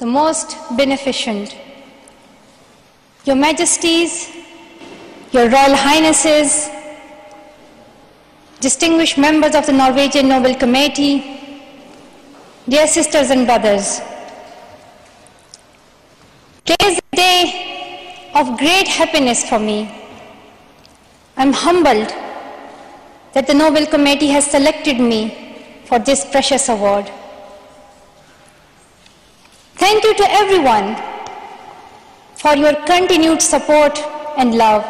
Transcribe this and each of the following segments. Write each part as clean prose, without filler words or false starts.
the most beneficent. Your Majesties, Your Royal Highnesses, distinguished members of the Norwegian Nobel Committee, dear sisters and brothers, today is a day of great happiness for me. I'm humbled that the Nobel Committee has selected me for this precious award. Thank you to everyone for your continued support and love.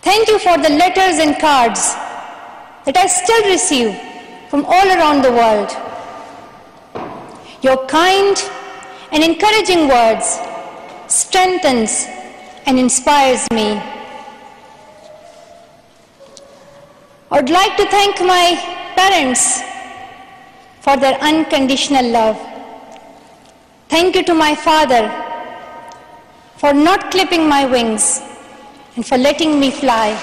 Thank you for the letters and cards that I still receive from all around the world. Your kind and encouraging words strengthens and inspires me. I would like to thank my parents for their unconditional love. Thank you to my father for not clipping my wings and for letting me fly.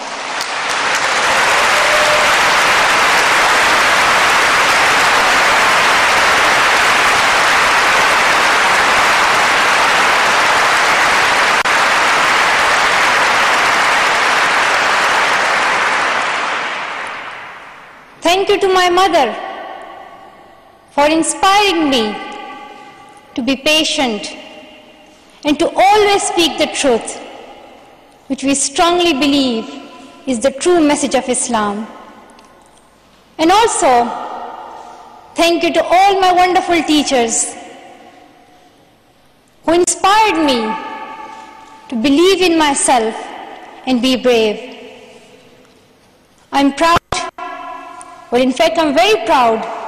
Thank you to my mother for inspiring me to be patient and to always speak the truth, which we strongly believe is the true message of Islam. And also, thank you to all my wonderful teachers who inspired me to believe in myself and be brave. I'm proud, well, in fact, I'm very proud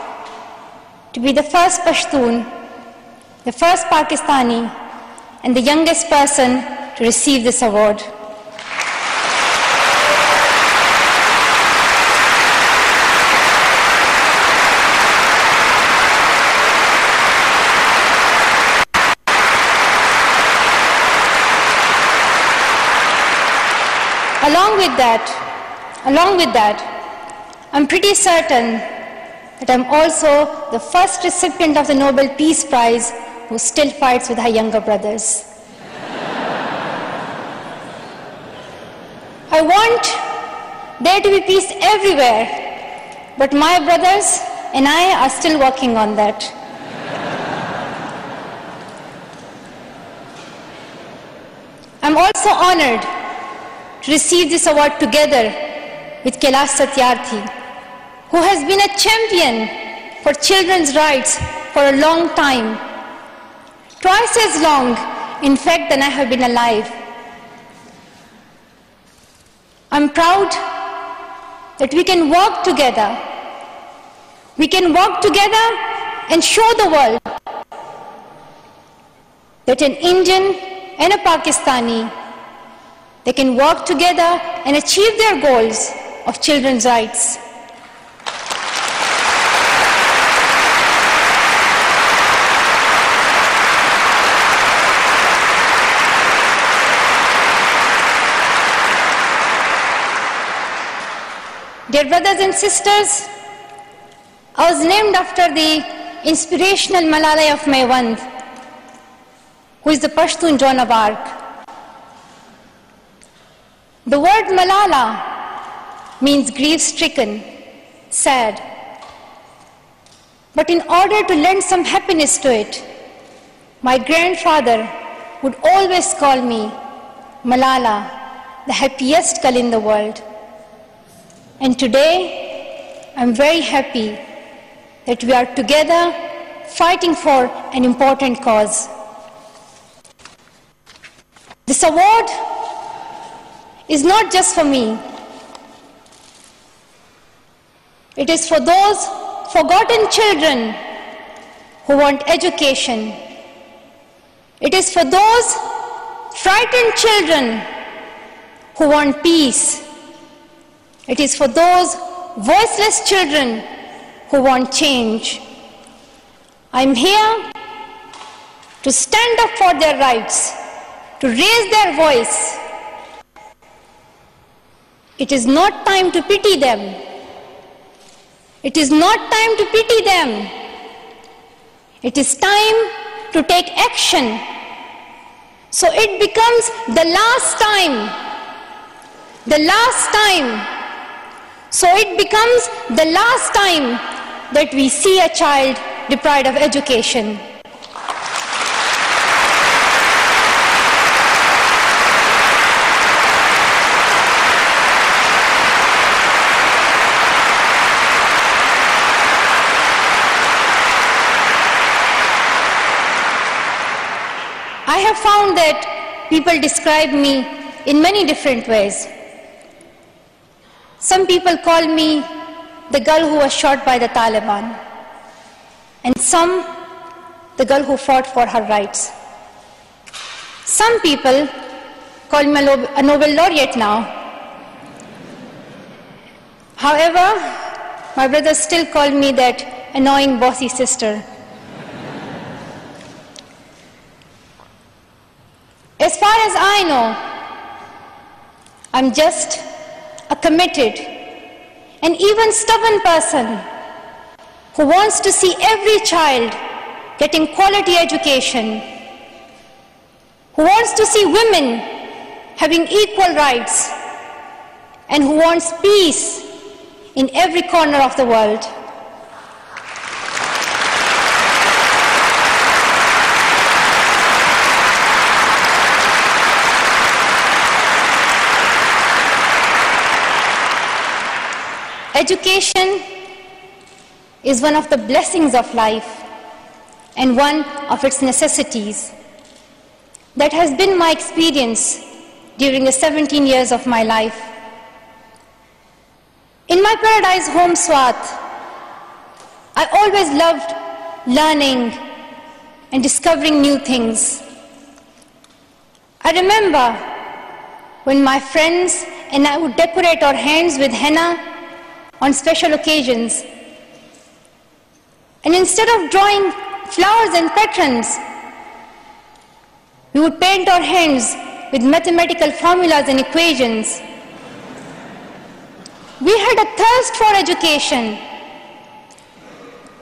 to be the first Pashtun, the first Pakistani, and the youngest person to receive this award. Along with that, I'm pretty certain that I'm also the first recipient of the Nobel Peace Prize who still fights with her younger brothers. I want there to be peace everywhere, but my brothers and I are still working on that. I'm also honored to receive this award together with Kailash Satyarthi, who has been a champion for children's rights for a long time, twice as long, in fact, than I have been alive. I'm proud that we can work together. We can work together and show the world that an Indian and a Pakistani, they can work together and achieve their goals of children's rights. Dear brothers and sisters, I was named after the inspirational Malala of Mewand, who is the Pashtun Joan of Arc. The word Malala means grief-stricken, sad. But in order to lend some happiness to it, my grandfather would always call me Malala, the happiest girl in the world. And today, I'm very happy that we are together fighting for an important cause. This award is not just for me. It is for those forgotten children who want education. It is for those frightened children who want peace. It is for those voiceless children who want change. I'm here to stand up for their rights, to raise their voice. It is not time to pity them. It is not time to pity them. It is time to take action. So it becomes the last time. The last time. So it becomes the last time that we see a child deprived of education. I have found that people describe me in many different ways. Some people call me the girl who was shot by the Taliban, and some the girl who fought for her rights. Some people call me a Nobel laureate now. However, my brothers still call me that annoying bossy sister. As far as I know, I'm just a committed and even stubborn person who wants to see every child getting quality education, who wants to see women having equal rights, and who wants peace in every corner of the world. Education is one of the blessings of life and one of its necessities. That has been my experience during the 17 years of my life. In my paradise home, Swat, I always loved learning and discovering new things. I remember when my friends and I would decorate our hands with henna on special occasions. And instead of drawing flowers and patterns, we would paint our hands with mathematical formulas and equations. We had a thirst for education.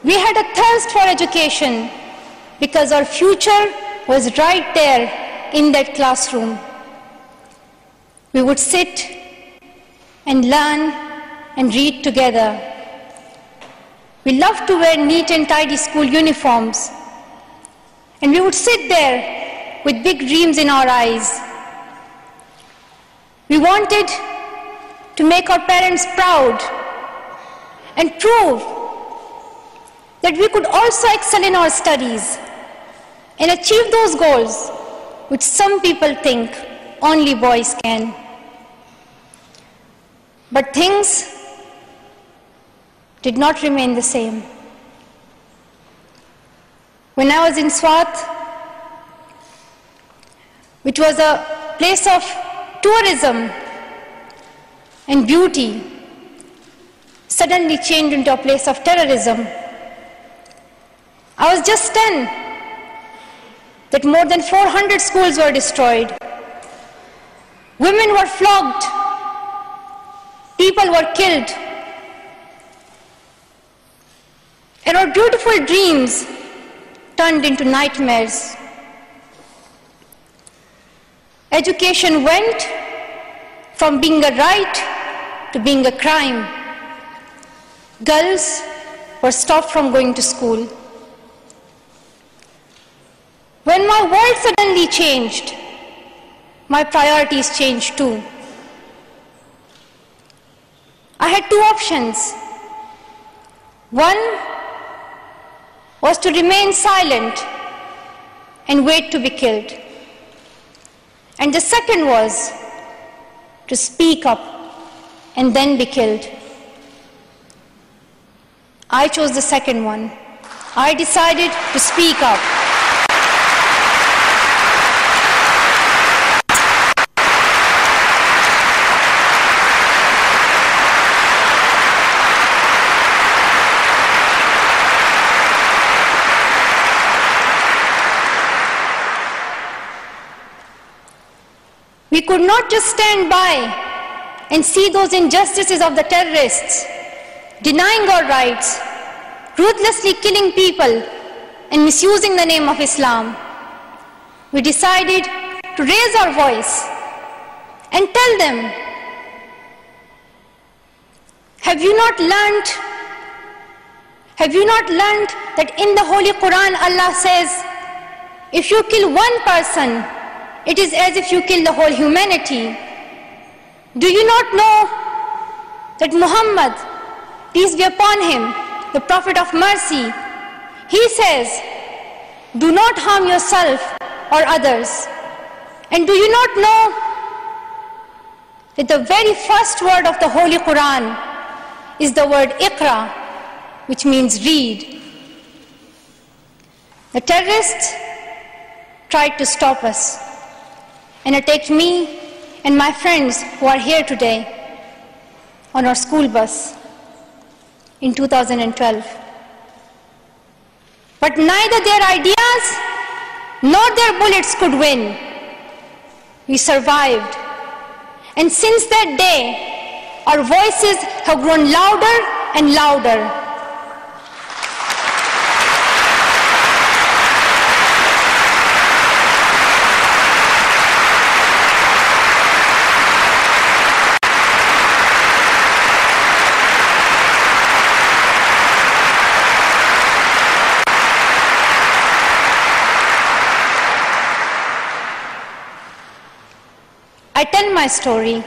We had a thirst for education because our future was right there in that classroom. We would sit and learn and read together. We loved to wear neat and tidy school uniforms. And we would sit there with big dreams in our eyes. We wanted to make our parents proud and prove that we could also excel in our studies and achieve those goals which some people think only boys can. But things did not remain the same. When I was in Swat, which was a place of tourism and beauty, suddenly changed into a place of terrorism. I was just stunned that more than 400 schools were destroyed. Women were flogged. People were killed. And our beautiful dreams turned into nightmares. Education went from being a right to being a crime. Girls were stopped from going to school. When my world suddenly changed, my priorities changed too. I had two options. One was to remain silent and wait to be killed. And the second was to speak up and then be killed. I chose the second one. I decided to speak up. We could not just stand by and see those injustices of the terrorists, denying our rights, ruthlessly killing people, and misusing the name of Islam, we decided to raise our voice and tell them, have you not learned that in the Holy Quran Allah says, if you kill one person, it is as if you kill the whole humanity? Do you not know that Muhammad, peace be upon him, the Prophet of mercy, he says, do not harm yourself or others? And do you not know that the very first word of the Holy Quran is the word Iqra, which means read? The terrorists tried to stop us and attacked me and my friends who are here today on our school bus in 2012. But neither their ideas nor their bullets could win. We survived. And since that day, our voices have grown louder and louder. I tell my story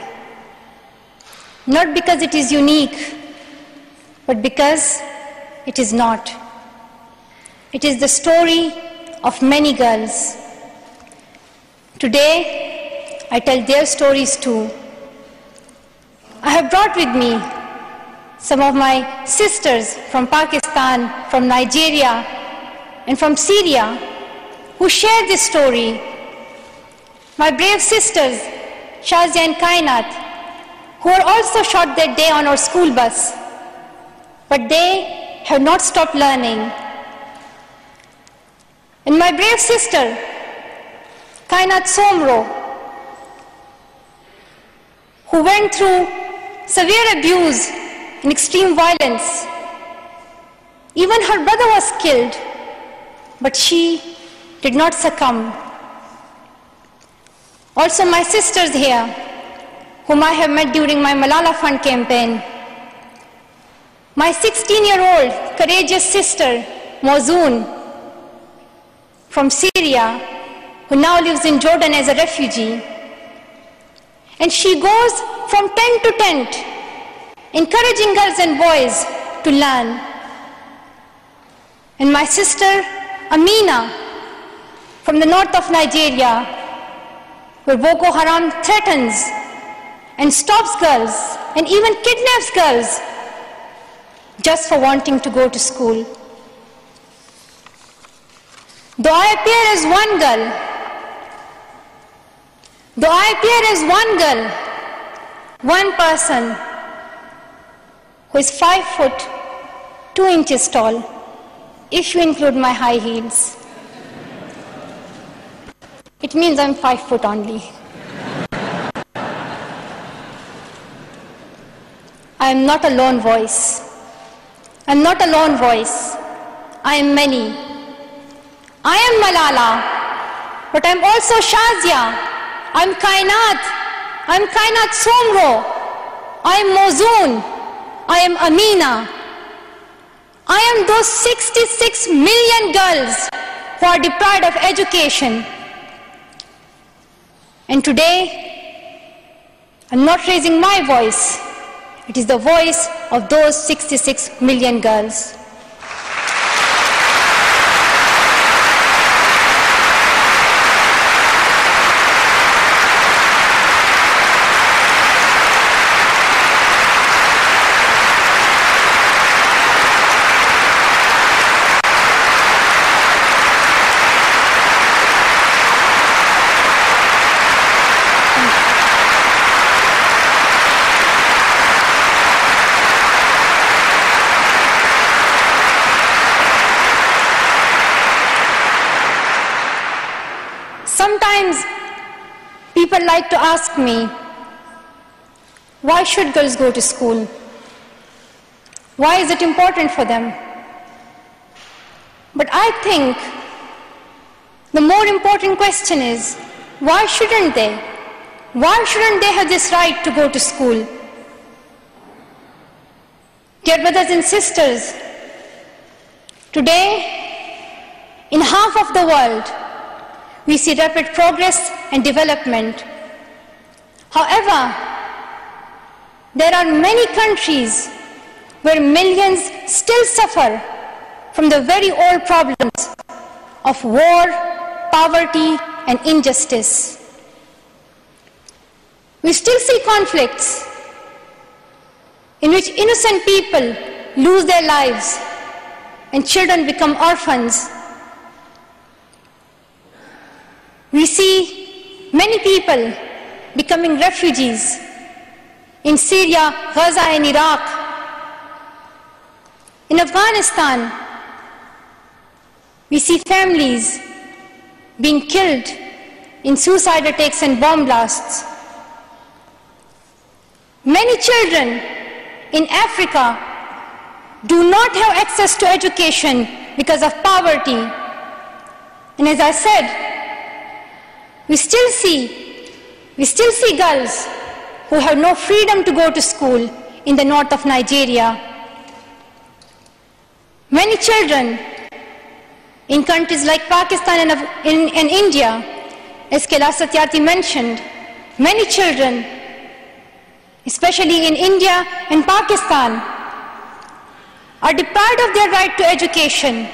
not because it is unique, but because it is not. It is the story of many girls. Today, I tell their stories too. I have brought with me some of my sisters from Pakistan, from Nigeria, and from Syria who share this story. My brave sisters, Shazia and Kainat, who were also shot that day on our school bus, but they have not stopped learning. And my brave sister, Kainat Somro, who went through severe abuse and extreme violence. Even her brother was killed, but she did not succumb. Also my sisters here, whom I have met during my Malala Fund campaign. My 16-year-old courageous sister, Mozoon, from Syria, who now lives in Jordan as a refugee. And she goes from tent to tent, encouraging girls and boys to learn. And my sister, Amina, from the north of Nigeria, where Boko Haram threatens and stops girls and even kidnaps girls just for wanting to go to school. Though I appear as one person who is 5 foot 2 inches tall, if you include my high heels, it means I'm 5 foot only. I am not a lone voice. I'm not a lone voice. I am many. I am Malala, but I'm also Shazia. I'm Kainat. I'm Kainat Somro. I am Mozoon. I am Amina. I am those 66 million girls who are deprived of education. And today, I'm not raising my voice. It is the voice of those 66 million girls. Sometimes people like to ask me, why should girls go to school? Why is it important for them? But I think the more important question is, why shouldn't they? Why shouldn't they have this right to go to school? Dear brothers and sisters, today, in half of the world, we see rapid progress and development. However, there are many countries where millions still suffer from the very old problems of war, poverty, and injustice. We still see conflicts in which innocent people lose their lives and children become orphans. We see many people becoming refugees in Syria, Gaza, and Iraq. In Afghanistan, we see families being killed in suicide attacks and bomb blasts. Many children in Africa do not have access to education because of poverty. And as I said, we still see girls who have no freedom to go to school in the north of Nigeria. Many children in countries like Pakistan and India, as Kailash Satyarthi mentioned, many children, especially in India and Pakistan, are deprived of their right to education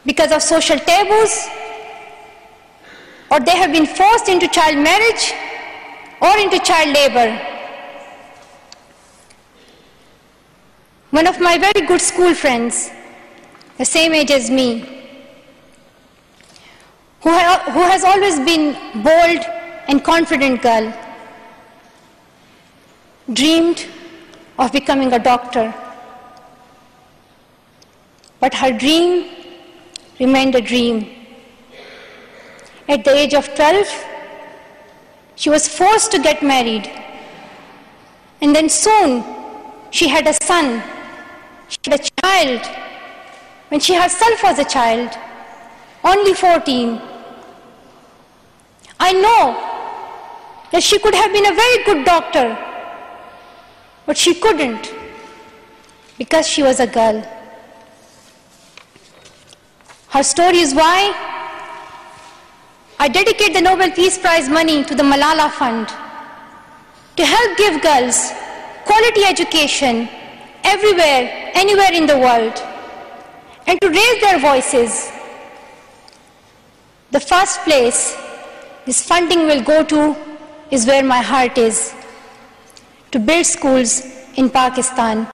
because of social taboos, or they have been forced into child marriage or into child labor. One of my very good school friends, the same age as me, who has always been bold and confident girl, dreamed of becoming a doctor. But her dream remained a dream. At the age of 12, she was forced to get married. And then soon, she had a son. She had a child. When she herself was a child, only 14. I know that she could have been a very good doctor, but she couldn't because she was a girl. Her story is why I dedicate the Nobel Peace Prize money to the Malala Fund to help give girls quality education everywhere, anywhere in the world, and to raise their voices. The first place this funding will go to is where my heart is, to build schools in Pakistan.